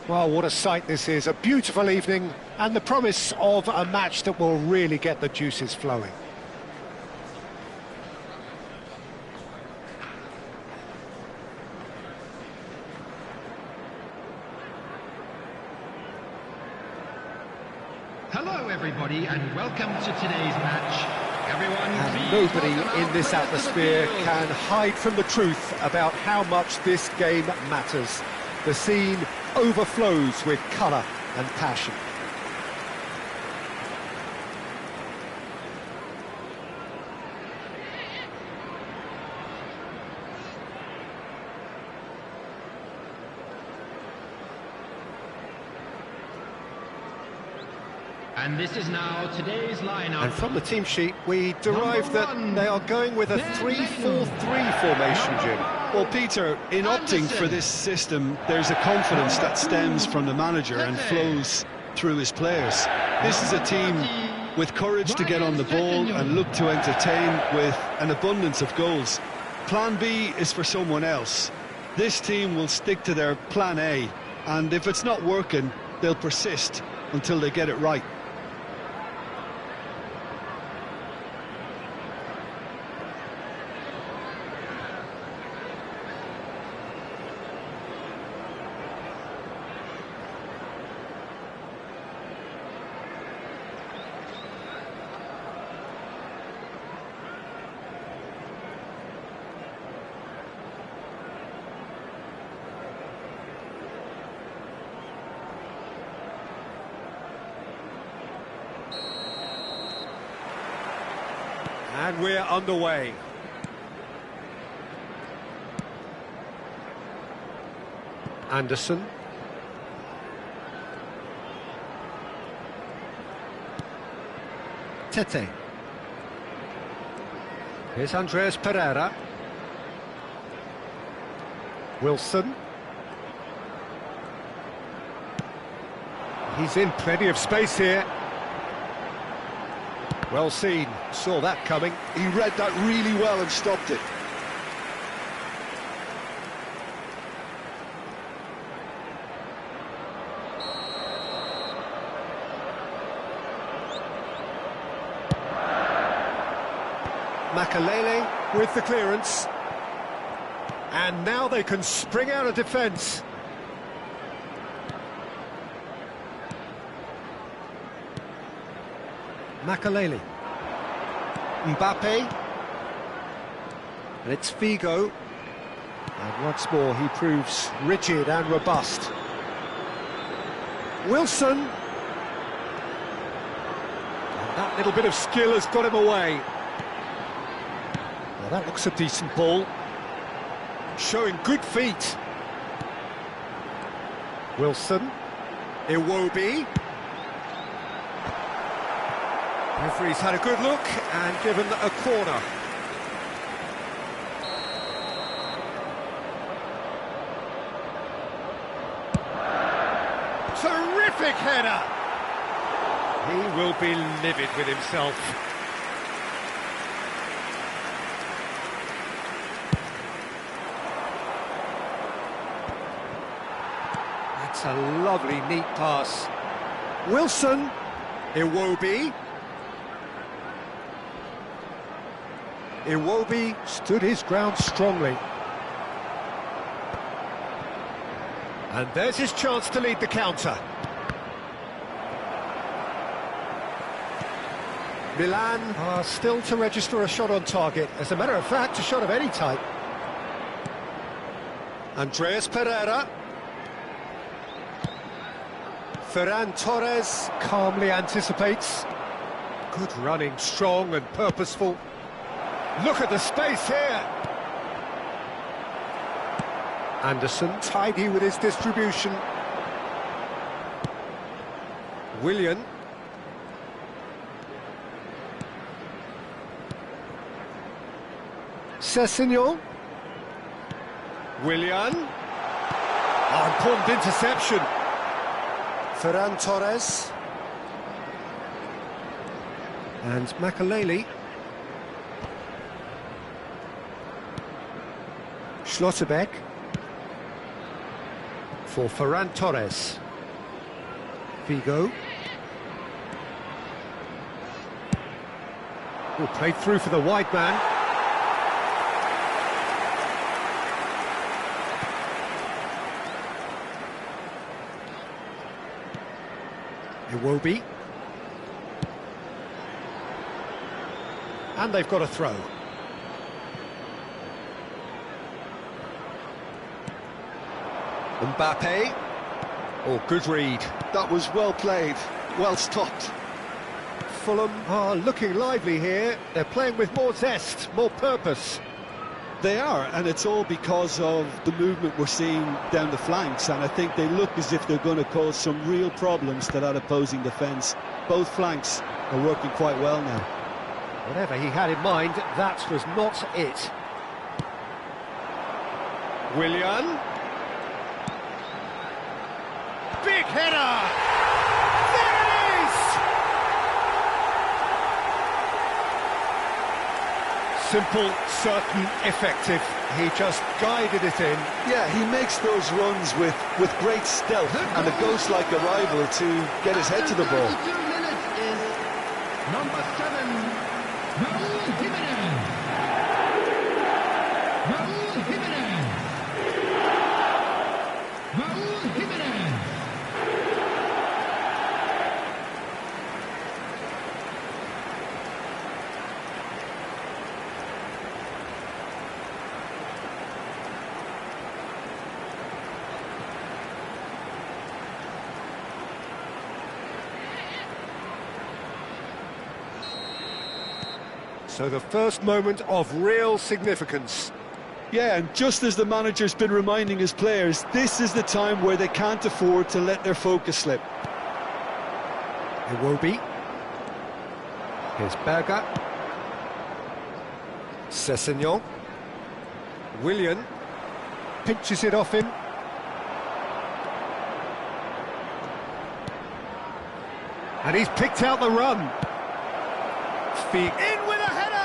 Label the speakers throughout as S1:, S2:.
S1: Well, what a sight this is. A beautiful evening and the promise of a match that will really get the juices flowing.
S2: Hello everybody and welcome to today's match. Everyone,
S1: and nobody in this atmosphere can hide from the truth about how much this game matters. The scene overflows with colour and passion.
S2: And this is now today's lineup.
S1: And from the team sheet, we derive that they are going with a 3-4-3 formation, Jim.
S3: Well, Peter, in opting for this system, there's a confidence that stems from the manager and flows through his players. This is a team with courage to get on the ball and look to entertain with an abundance of goals. Plan B is for someone else. This team will stick to their plan A, and if it's not working, they'll persist until they get it right.
S1: And we're underway. Anderson. Tete. Here's Andreas Pereira. Wilson. He's in plenty of space here. Well seen, saw that coming.
S3: He read that really well and stopped it.
S1: Makalele with the clearance. And now they can spring out of defence. Makalele. Mbappe. And it's Figo. And once more he proves rigid and robust. Wilson. And that little bit of skill has got him away. Well, that looks a decent ball. Showing good feet. Wilson. Iwobi. Referee's had a good look and given a corner. Terrific header! He will be livid with himself. That's a lovely, neat pass. Wilson. Iwobi. Iwobi stood his ground strongly. And there's his chance to lead the counter. Milan are still to register a shot on target. As a matter of fact, a shot of any type. Andreas Pereira. Ferran Torres calmly anticipates. Good running, strong and purposeful. Look at the space here. Anderson, tidy with his distribution. Willian. Sessegnon. Willian. Oh, important interception. Ferran Torres. And Makalele. Schlotterbeck. for Ferran Torres. Figo. Oh, played through for the wide man. Iwobi. And they've got a throw. Mbappe. Oh, good read.
S3: That was well played, well stopped.
S1: Fulham are looking lively here. They're playing with more zest, more purpose.
S3: They are, and it's all because of the movement we're seeing down the flanks, and I think they look as if they're going to cause some real problems to that opposing defence. Both flanks are working quite well now.
S1: Whatever he had in mind, that was not it. Willian. Big header! There it is! Simple, certain, effective. He just guided it in.
S3: Yeah, he makes those runs with great stealth and a ghost-like arrival to get his head to the ball.
S2: 2 minutes is number 7, Raúl Jiménez. Raúl Jiménez. Raúl Jiménez.
S1: So the first moment of real significance.
S3: Yeah, and just as the manager's been reminding his players, this is the time where they can't afford to let their focus slip.
S1: Iwobi. Here's Berger. Sessegnon. Willian. Pinches it off him. And he's picked out the run. Feet in with a header!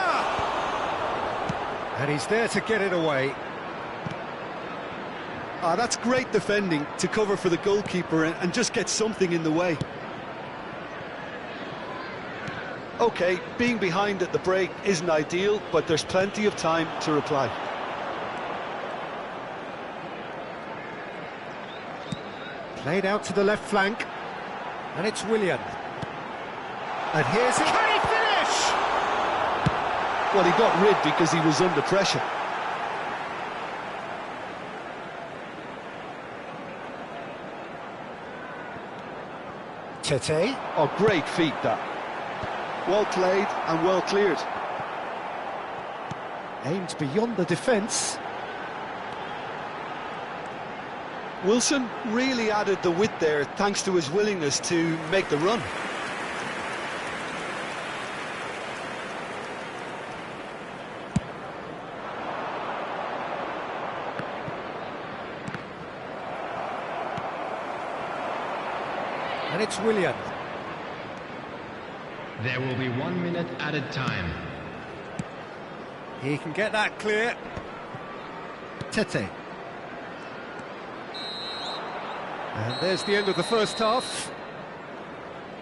S1: And he's there to get it away.
S3: Ah, that's great defending to cover for the goalkeeper and just get something in the way. OK, being behind at the break isn't ideal, but there's plenty of time to reply.
S1: Played out to the left flank. And it's Willian. And here's it. Can he finish?
S3: Well, he got rid because he was under pressure.
S1: Tete.
S3: Oh, great feat, that. Well played and well cleared.
S1: Aimed beyond the defence.
S3: Wilson really added the width there thanks to his willingness to make the run.
S1: And it's Willian.
S2: There will be 1 minute added time.
S1: He can get that clear. Tete. And there's the end of the first half.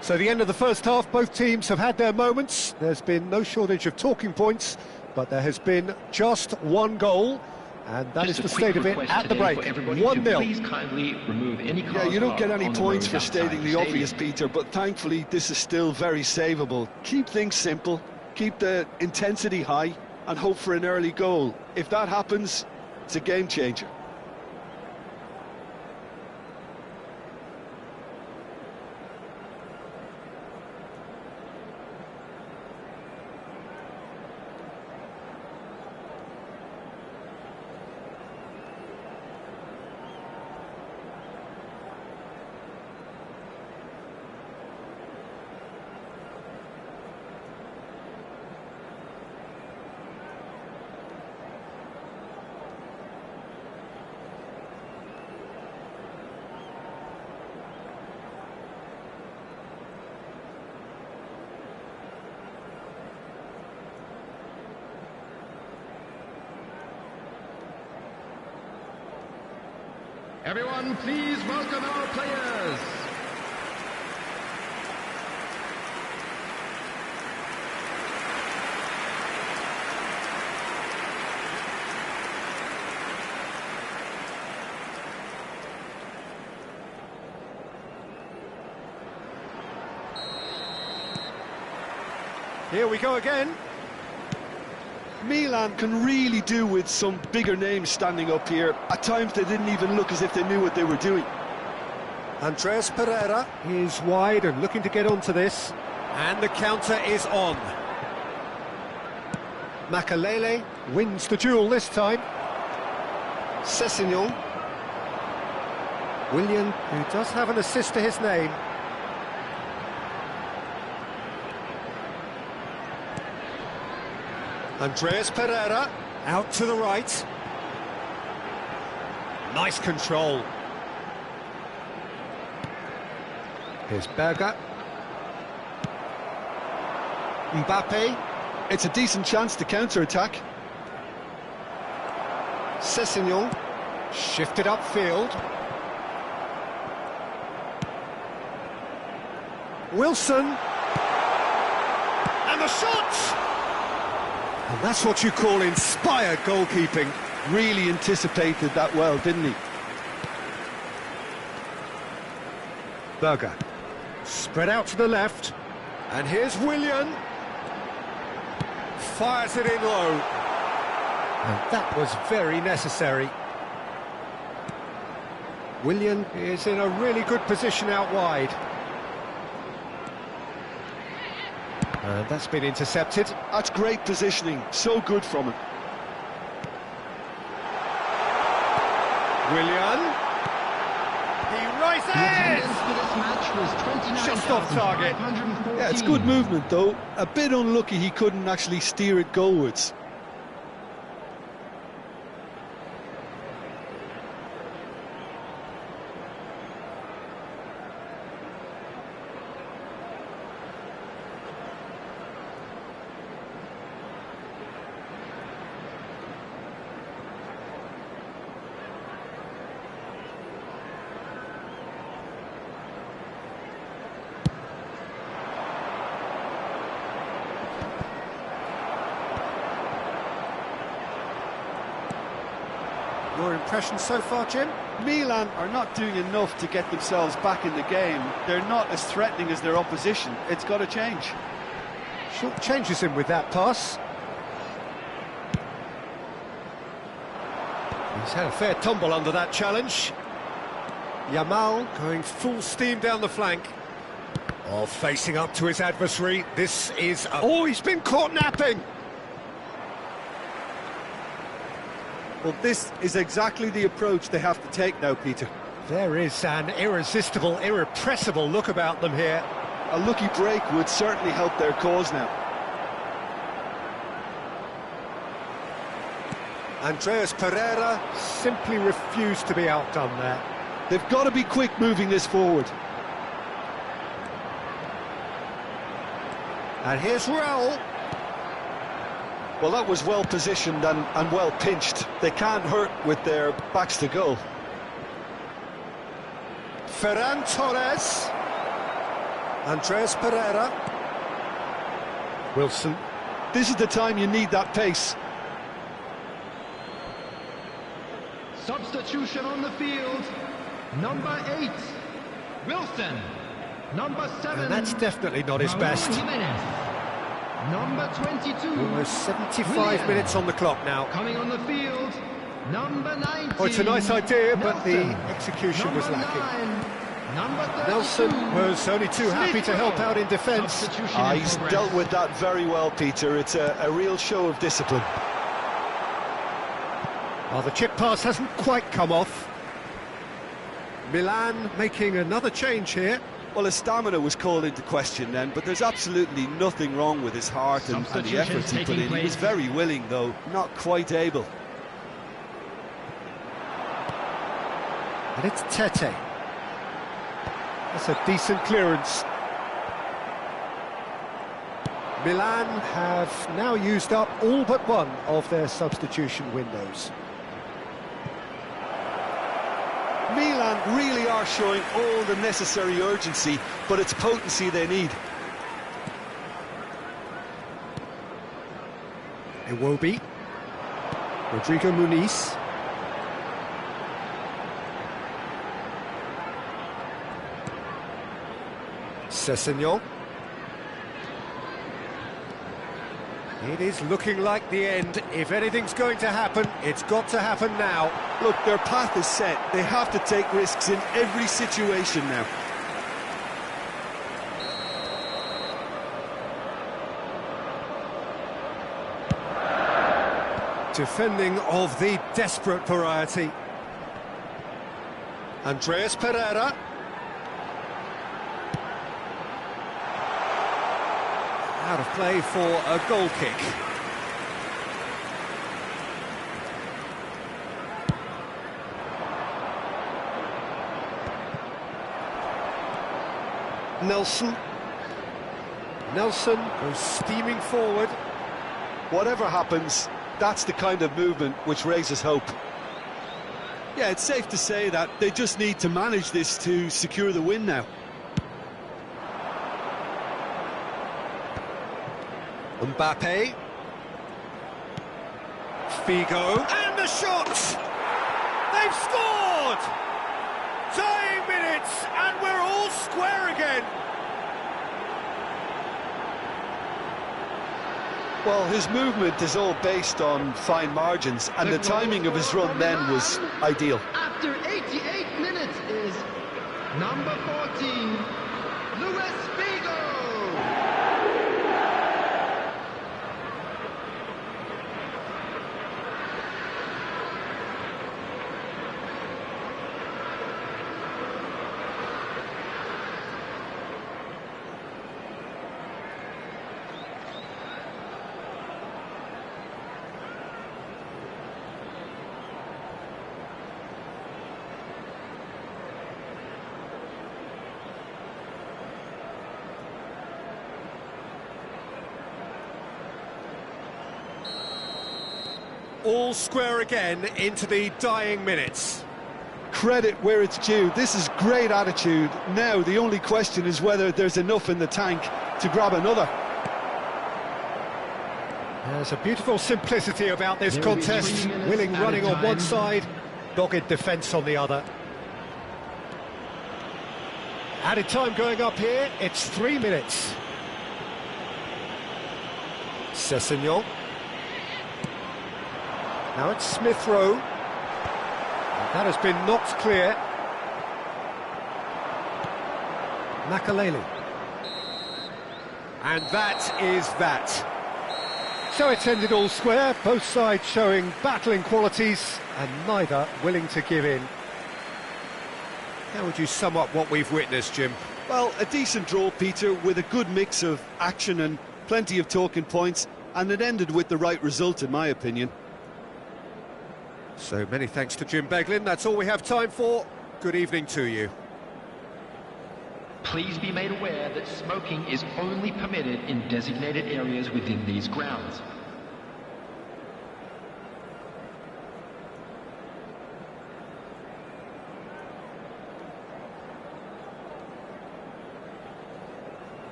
S1: So the end of the first half, both teams have had their moments. There's been no shortage of talking points, but there has been just one goal, and that is the state of it at the break. 1-0.
S2: Please kindly remove any
S3: Yeah, you don't get any points for stating the obvious, Peter, but thankfully this is still very savable. Keep things simple, keep the intensity high, and hope for an early goal. If that happens, it's a game changer.
S2: Everyone, please welcome our players.
S1: Here we go again.
S3: Milan can really do with some bigger names standing up here. At times they didn't even look as if they knew what they were doing.
S1: Andreas Pereira is wide and looking to get onto this. And the counter is on. Makalele wins the duel this time. Sessignon. Willian, who does have an assist to his name. Andreas Pereira, out to the right. Nice control. Here's Berger. Mbappe.
S3: It's a decent chance to counter-attack.
S1: Sessignon, shifted upfield. Wilson. And the shot! And that's what you call inspired goalkeeping.
S3: Really anticipated that well, didn't he?
S1: Berger. Spread out to the left. And here's Willian. Fires it in low. And that was very necessary. Willian is in a really good position out wide. And that's been intercepted.
S3: That's great positioning, so good from him.
S1: Willian. He rises!
S2: The attendance for this match was
S1: Just off target.
S2: 29,514.
S3: Yeah, it's good movement though. A bit unlucky he couldn't actually steer it goalwards.
S1: Your impression so far, Jim?
S3: Milan are not doing enough to get themselves back in the game. They're not as threatening as their opposition. It's got to change.
S1: Short changes him with that pass. He's had a fair tumble under that challenge. Yamal going full steam down the flank. Oh, facing up to his adversary. This is... Oh, he's been caught napping!
S3: Well, this is exactly the approach they have to take now, Peter.
S1: There is an irresistible, irrepressible look about them here.
S3: A lucky break would certainly help their cause now.
S1: Andreas Pereira simply refused to be outdone there.
S3: They've got to be quick moving this forward.
S1: And here's Raul.
S3: Well, that was well positioned and well pinched. They can't hurt with their backs to goal.
S1: Ferran Torres. Andreas Pereira. Wilson.
S3: This is the time you need that pace.
S2: Substitution on the field. Number 8, Wilson. Number 7.
S1: And that's definitely not his
S2: Raul
S1: best.
S2: Jimenez. Number 22.
S1: Almost 75
S2: Willian.
S1: minutes on the clock now.
S2: Coming on the field. Number 19.
S1: Oh, it's a nice idea, but the
S2: Nelson.
S1: execution was
S2: Number
S1: lacking.
S2: 9. Number 32.
S1: Nelson was only too happy to help out in defence.
S2: Substitution in
S3: He's
S2: progress.
S3: dealt with that very well, Peter. It's a real show of discipline.
S1: Oh, the chip pass hasn't quite come off. Milan making another change here.
S3: Well, his stamina was called into question then, but there's absolutely nothing wrong with his heart and the efforts he put in. He was very willing, though, not quite able.
S1: And it's Tete. That's a decent clearance. Milan have now used up all but one of their substitution windows.
S3: Milan really are showing all the necessary urgency, but it's potency they need.
S1: Iwobi. Rodrigo Muniz. Sessegnon. It is looking like the end. If anything's going to happen, it's got to happen now.
S3: Look, their path is set. They have to take risks in every situation now.
S1: Defending of the desperate variety. Andreas Pereira. Out of play for a goal kick. Nelson. Nelson goes steaming forward.
S3: Whatever happens, that's the kind of movement which raises hope. Yeah, it's safe to say that they just need to manage this to secure the win now.
S1: Mbappe. Figo. And the shot! They've scored! Dying minutes, and we're all square again.
S3: Well, his movement is all based on fine margins, and the timing of his run then was ideal.
S2: After 88 minutes is number 14, Luis Figo.
S1: All square again into the dying minutes.
S3: Credit where it's due. This is great attitude. Now, the only question is whether there's enough in the tank to grab another.
S1: There's a beautiful simplicity about this
S2: There will be
S1: contest.
S2: 3 minutes
S1: Willing
S2: at a
S1: running on one
S2: time.
S1: side, dogged defence on the other. Added time going up here, it's 3 minutes. Sessegnon. Now it's Smith Rowe. That has been knocked clear. Makaleli. And that is that. So it's ended all square, both sides showing battling qualities and neither willing to give in. How would you sum up what we've witnessed, Jim?
S3: Well, a decent draw, Peter, with a good mix of action and plenty of talking points, and it ended with the right result, in my opinion.
S1: So many thanks to Jim Beglin. That's all we have time for. Good evening to you.
S4: Please be made aware that smoking is only permitted in designated areas within these grounds.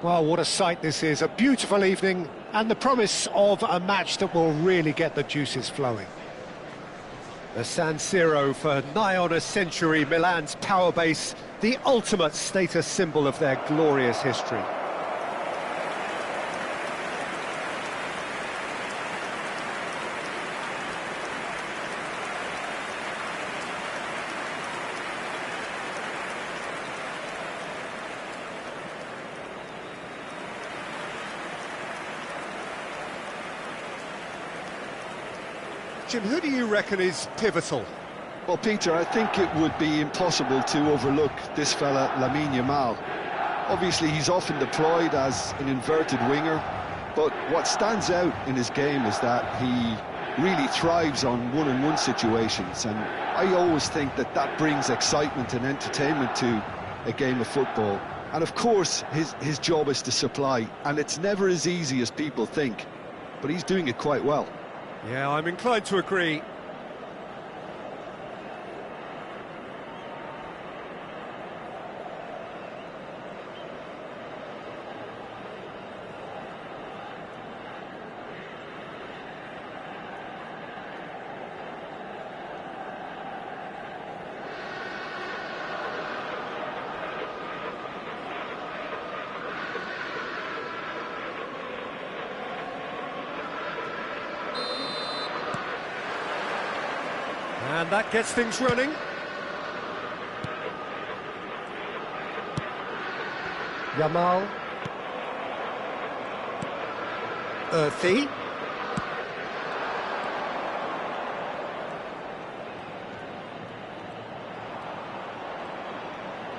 S1: Well, what a sight this is, a beautiful evening, and the promise of a match that will really get the juices flowing. The San Siro, for nigh on a century, Milan's power base, the ultimate status symbol of their glorious history. Jim, who do you reckon is pivotal?
S3: Well, Peter, I think it would be impossible to overlook this fella, Lamine Yamal. Obviously, he's often deployed as an inverted winger, but what stands out in his game is that he really thrives on one-on-one situations, and I always think that that brings excitement and entertainment to a game of football. And of course, his job is to supply, and it's never as easy as people think, but he's doing it quite well.
S1: Yeah, I'm inclined to agree. And that gets things running. Yamal. Earthy.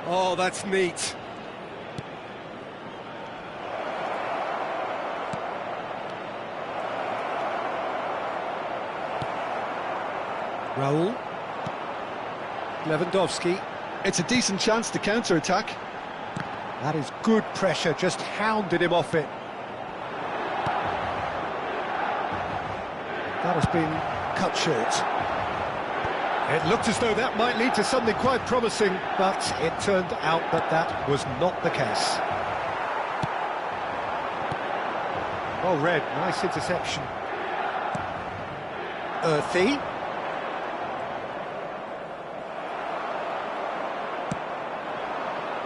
S1: Oh, that's neat. Raul. Lewandowski.
S3: It's a decent chance to counter-attack.
S1: That is good pressure, just hounded him off it. That has been cut short. It looked as though that might lead to something quite promising, but it turned out that that was not the case. Well read, nice interception. Earthy.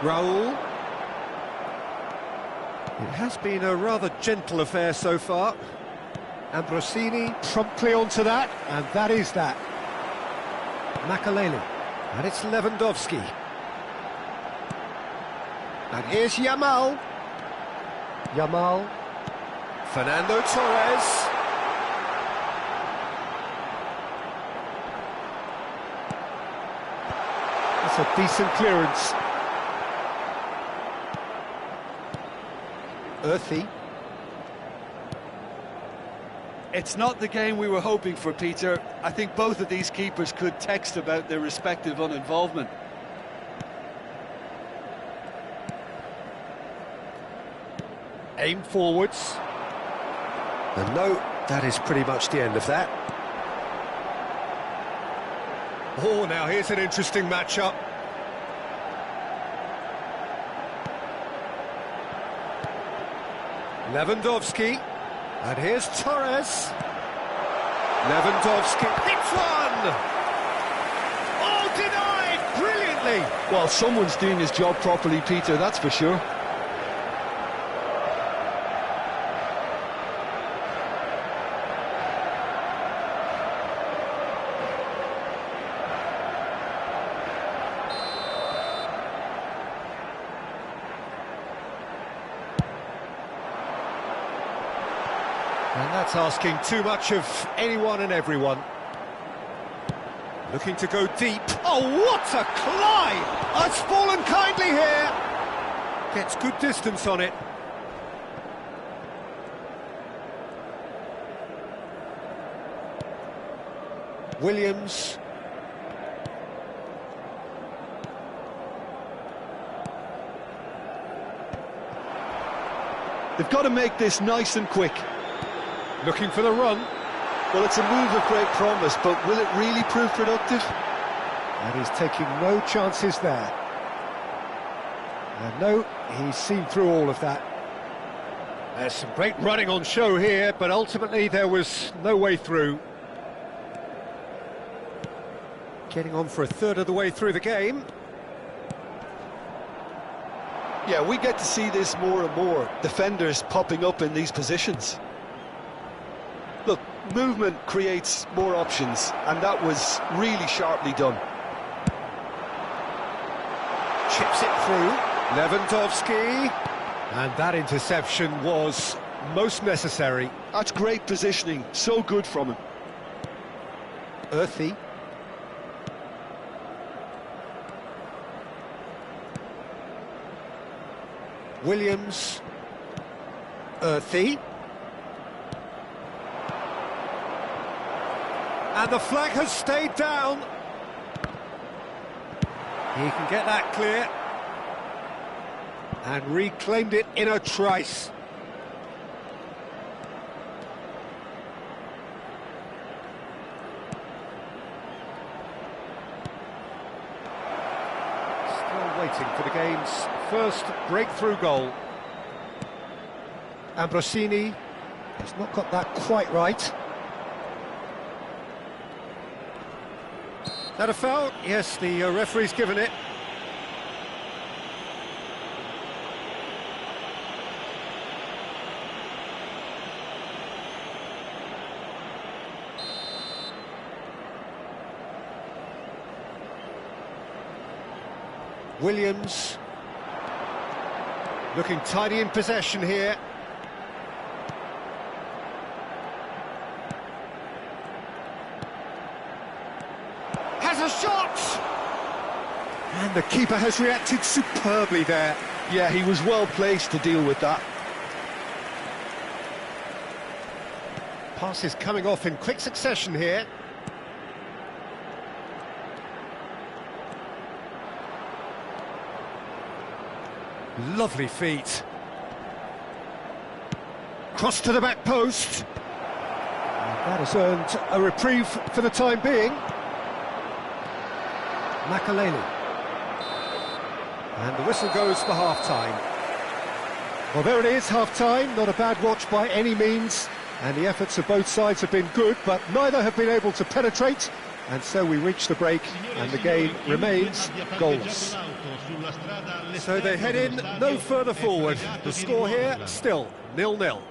S1: Raul. It has been a rather gentle affair so far. Ambrosini promptly onto that, and that is that. Makaleli, and it's Lewandowski. And here's Yamal. Yamal. Fernando Torres. That's a decent clearance. Earthy.
S3: It's not the game we were hoping for, Peter. I think both of these keepers could text about their respective uninvolvement.
S1: Aim forwards. And no, that is pretty much the end of that. Oh, now here's an interesting matchup. Lewandowski. And here's Torres. Lewandowski hits one! Oh, denied! Brilliantly!
S3: Well, someone's doing his job properly, Peter, that's for sure.
S1: And that's asking too much of anyone and everyone. Looking to go deep. Oh, what a climb! It's fallen kindly here. Gets good distance on it. Williams.
S3: They've got to make this nice and quick.
S1: Looking for the run.
S3: Well, it's a move of great promise, but will it really prove productive?
S1: And he's taking no chances there. And no, he's seen through all of that. There's some great running on show here, but ultimately there was no way through. Getting on for a third of the way through the game.
S3: Yeah, we get to see this more and more, defenders popping up in these positions. Look, movement creates more options, and that was really sharply done.
S1: Chips it through, Lewandowski, and that interception was most necessary.
S3: That's great positioning, so good from him.
S1: Earthy. Williams. Earthy. And the flag has stayed down. He can get that clear. And reclaimed it in a trice. Still waiting for the game's first breakthrough goal. Ambrosini has not got that quite right. That a foul? Yes, the referee's given it. Williams looking tidy in possession here. Has a shot! And the keeper has reacted superbly there.
S3: Yeah, he was well placed to deal with that.
S1: Passes coming off in quick succession here. Lovely feet. Cross to the back post. And that has earned a reprieve for the time being. Makaleli. And the whistle goes for half-time. Well, there it is, half-time. Not a bad watch by any means. And the efforts of both sides have been good, but neither have been able to penetrate. And so we reach the break, and the game remains goals. So they head in no further forward. The score here, still 0-0.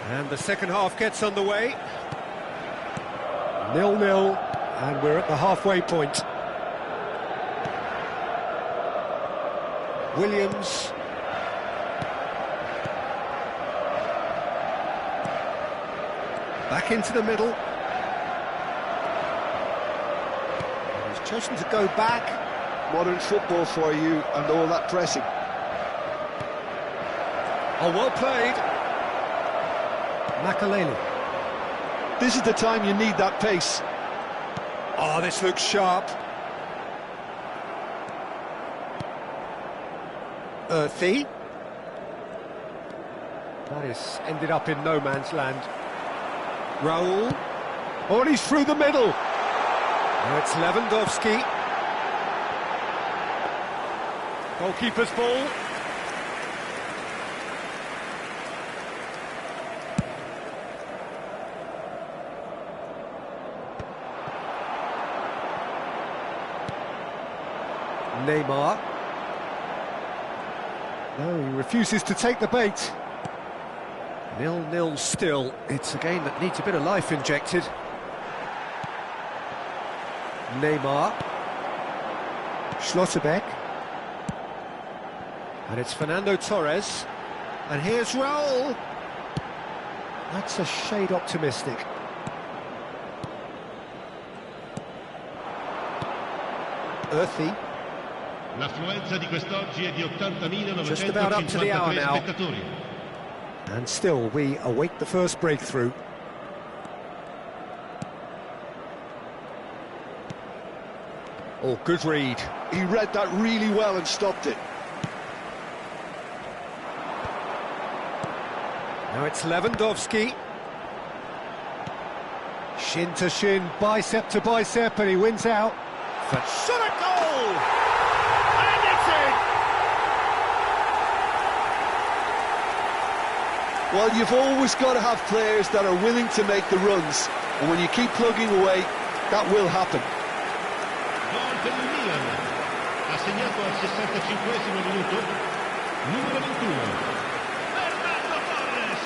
S1: And the second half gets underway. 0-0, and we're at the halfway point. Williams. Back into the middle. He's chosen to go back.
S3: Modern football for you and all that pressing.
S1: Oh, well played. Makaleli.
S3: This is the time you need that pace.
S1: Oh, this looks sharp. Earthy. That is ended up in no man's land. Raul. Oh, and he's through the middle. Now it's Lewandowski. Goalkeeper's ball. Neymar. No, he refuses to take the bait. 0-0 still. It's a game that needs a bit of life injected. Neymar. Schlotterbeck. And it's Fernando Torres. And here's Raul. That's a shade optimistic. Earthy.
S2: L'affluenza di quest'oggi è di 80.953
S1: Just about up to the hour now.
S2: spettatori.
S1: And still, we await the first breakthrough. Oh, good read.
S3: He read that really well and stopped it.
S1: Now it's Lewandowski. Shin to shin, bicep to bicep, and he wins out. Shot a goal! And it's in!
S3: Well, you've always got to have players that are willing to make the runs, and when you keep plugging away, that will happen.
S2: Gol per il Milan. Ha segnato al 65esimo minuto. Numero 21. Fernando Torres.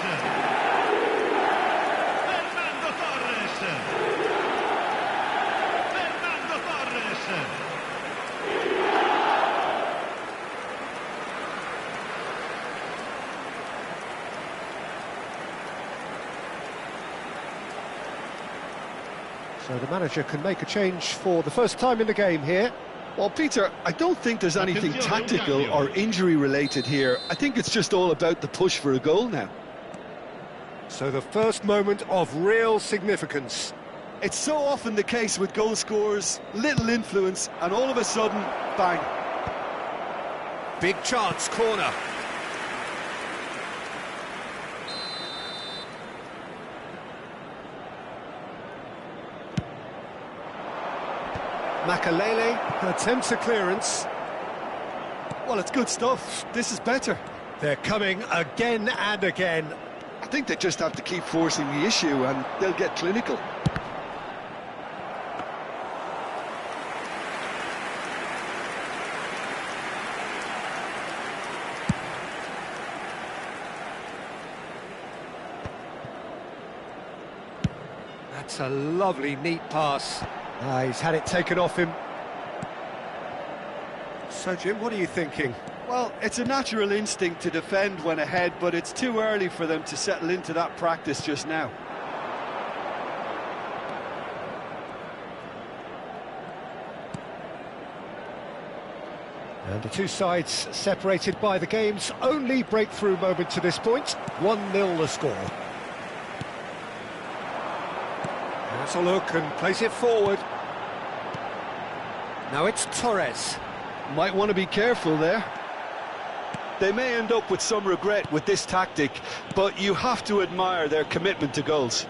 S2: Fernando Torres. Fernando Torres.
S1: So the manager can make a change for the first time in the game here.
S3: Well, Peter, I don't think there's anything tactical or injury-related here. I think it's just all about the push for a goal now.
S1: So the first moment of real significance.
S3: It's so often the case with goal scorers, little influence, and all of a sudden, bang.
S1: Big chance, corner. Makalele attempts a clearance.
S3: Well, it's good stuff. This is better.
S1: They're coming again and again.
S3: I think they just have to keep forcing the issue and they'll get clinical.
S1: That's a lovely, neat pass. He's had it taken off him. So, Jim, what are you thinking?
S3: Well, it's a natural instinct to defend when ahead, but it's too early for them to settle into that practice just now.
S1: And the two sides separated by the game's only breakthrough moment to this point. 1-0 the score. That's a look and plays it forward. Now it's Torres.
S3: Might want to be careful there. They may end up with some regret with this tactic, but you have to admire their commitment to goals.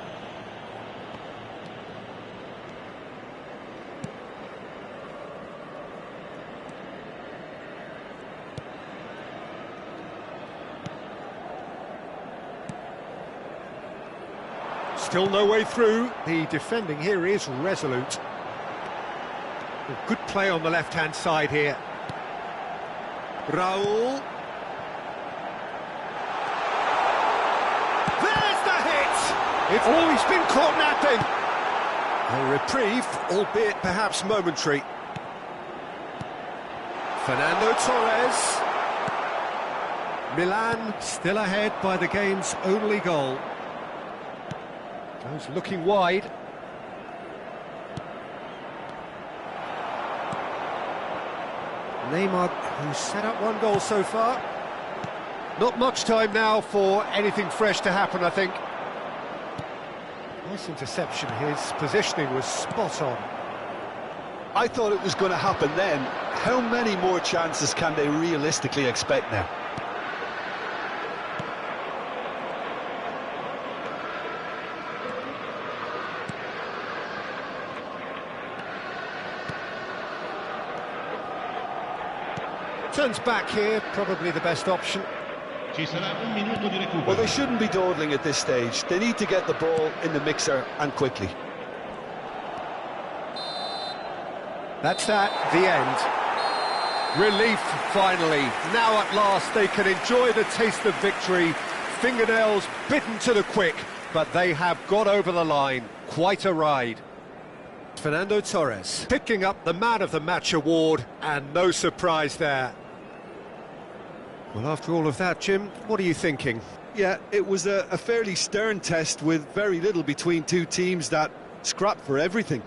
S1: Still no way through. The defending here is resolute. Good play on the left-hand side here. Raul. There's the hit! It's always been caught napping. A reprieve, albeit perhaps momentary. Fernando Torres. Milan still ahead by the game's only goal. Goes looking wide. Neymar, who's set up one goal so far. Not much time now for anything fresh to happen, I think. Nice interception. His positioning was spot on.
S3: I thought it was going to happen then. How many more chances can they realistically expect now?
S1: Turns back here, probably the best option.
S2: Ci sarà un minuto di recupero.
S3: Well, they shouldn't be dawdling at this stage. They need to get the ball in the mixer and quickly.
S1: That's that, the end. Relief, finally. Now at last they can enjoy the taste of victory. Fingernails bitten to the quick, but they have got over the line. Quite a ride. Fernando Torres picking up the Man of the Match award, and no surprise there. Well, after all of that, Jim, what are you thinking?
S3: Yeah, it was a fairly stern test with very little between two teams that scrapped for everything.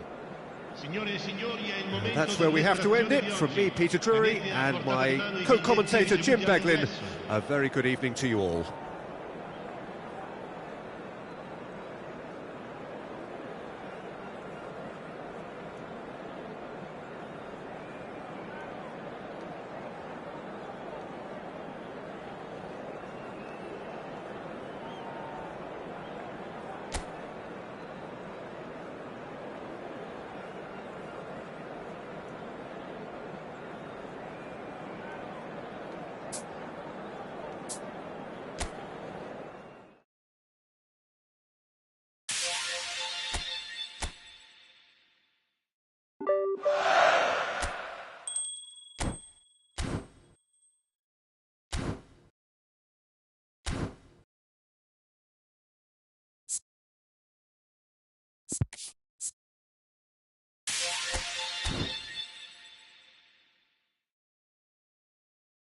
S1: And that's where we have to end it. From me, Peter Drury, and my co-commentator, Jim Beglin, a very good evening to you all.